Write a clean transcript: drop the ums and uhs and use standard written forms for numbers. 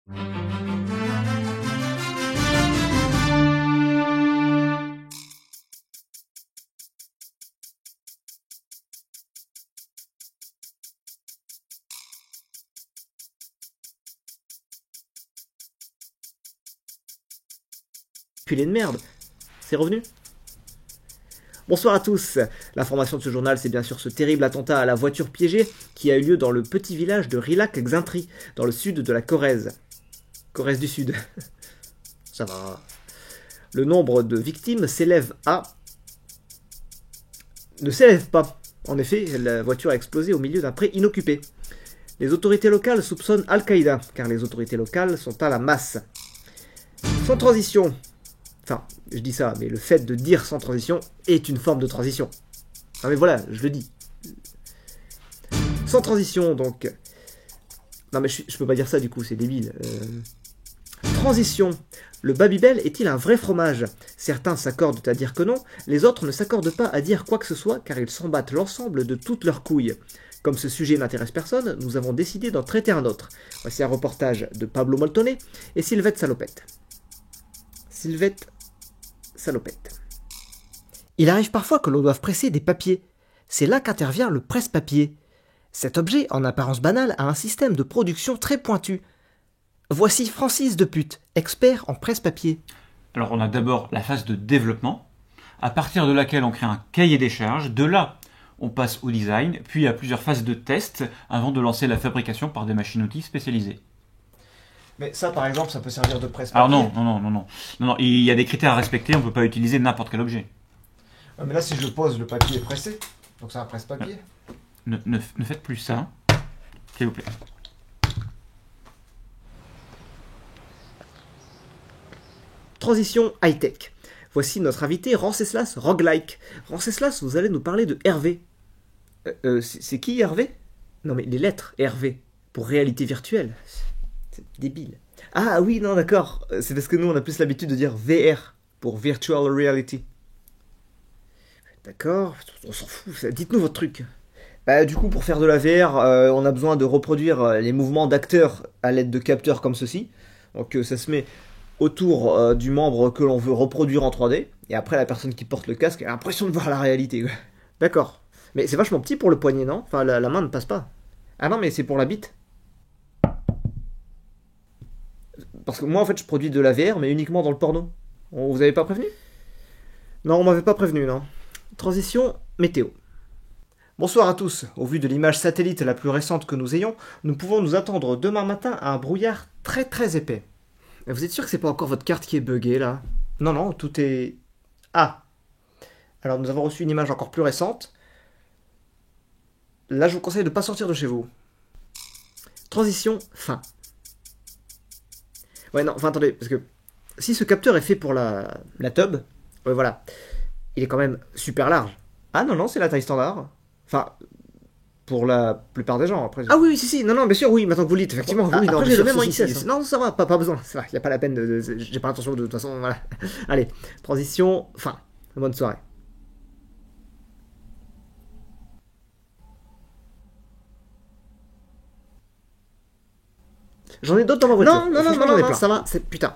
Culé de merde. C'est revenu? Bonsoir à tous. L'information de ce journal, c'est bien sûr ce terrible attentat à la voiture piégée qui a eu lieu dans le petit village de Rilhac-Xintri, dans le sud de la Corrèze. Corrèze du Sud. Ça va. Le nombre de victimes s'élève à... ne s'élève pas. En effet, la voiture a explosé au milieu d'un pré inoccupé. Les autorités locales soupçonnent Al-Qaïda, car les autorités locales sont à la masse. Sans transition... Enfin, je dis ça, mais le fait de dire sans transition est une forme de transition. Ah mais voilà, je le dis. Sans transition, donc... Non mais je peux pas dire ça du coup, c'est débile. Transition. Le Babybel est-il un vrai fromage? Certains s'accordent à dire que non, les autres ne s'accordent pas à dire quoi que ce soit car ils s'en battent l'ensemble de toutes leurs couilles. Comme ce sujet n'intéresse personne, nous avons décidé d'en traiter un autre. Voici un reportage de Pablo Moltone et Sylvette Salopette. Sylvette Salopette. Il arrive parfois que l'on doive presser des papiers. C'est là qu'intervient le presse-papier. Cet objet, en apparence banal, a un système de production très pointu. Voici Francis Depute, expert en presse-papier. Alors on a d'abord la phase de développement, à partir de laquelle on crée un cahier des charges. De là, on passe au design, puis à plusieurs phases de test avant de lancer la fabrication par des machines-outils spécialisées. Mais ça, par exemple, ça peut servir de presse-papier. Alors non, il y a des critères à respecter, on ne peut pas utiliser n'importe quel objet. Ouais, mais là, si je le pose, le papier est pressé. Donc c'est un presse-papier. Ne faites plus ça, s'il vous plaît. Transition high-tech. Voici notre invité Ranceslas Roguelike. Ranceslas, vous allez nous parler de Hervé. C'est qui Hervé? Non mais les lettres Hervé, pour réalité virtuelle. C'est débile. Ah oui, non d'accord. C'est parce que nous on a plus l'habitude de dire VR, pour Virtual Reality. D'accord, on s'en fout, dites-nous votre truc. Bah, du coup, pour faire de la VR, on a besoin de reproduire les mouvements d'acteurs à l'aide de capteurs comme ceci. Donc ça se met autour du membre que l'on veut reproduire en 3D, et après la personne qui porte le casque a l'impression de voir la réalité. D'accord. Mais c'est vachement petit pour le poignet, non? Enfin, la main ne passe pas. Ah non, mais c'est pour la bite. Parce que moi, en fait, je produis de la VR, mais uniquement dans le porno. Vous avez pas prévenu? Non, on m'avait pas prévenu, non. Transition météo. Bonsoir à tous. Au vu de l'image satellite la plus récente que nous ayons, nous pouvons nous attendre demain matin à un brouillard très très épais. Vous êtes sûr que c'est pas encore votre carte qui est buggée, là? Non, non, tout est... Ah. Alors, nous avons reçu une image encore plus récente. Là, je vous conseille de ne pas sortir de chez vous. Transition fin. Ouais, non, enfin, attendez, parce que si ce capteur est fait pour la tub, ouais, voilà, il est quand même super large. Ah non, non, c'est la taille standard. Enfin, pour la plupart des gens, après. Ah oui, oui, si, non, non, bien sûr, oui, maintenant que vous le dites, effectivement, oui, non, j'ai le même en XS. Non, ça va, pas besoin, ça va, y a pas la peine j'ai pas l'intention de toute façon, voilà. Allez, transition, fin. Bonne soirée. J'en ai d'autres dans ma voiture. Non, ça va, c'est putain.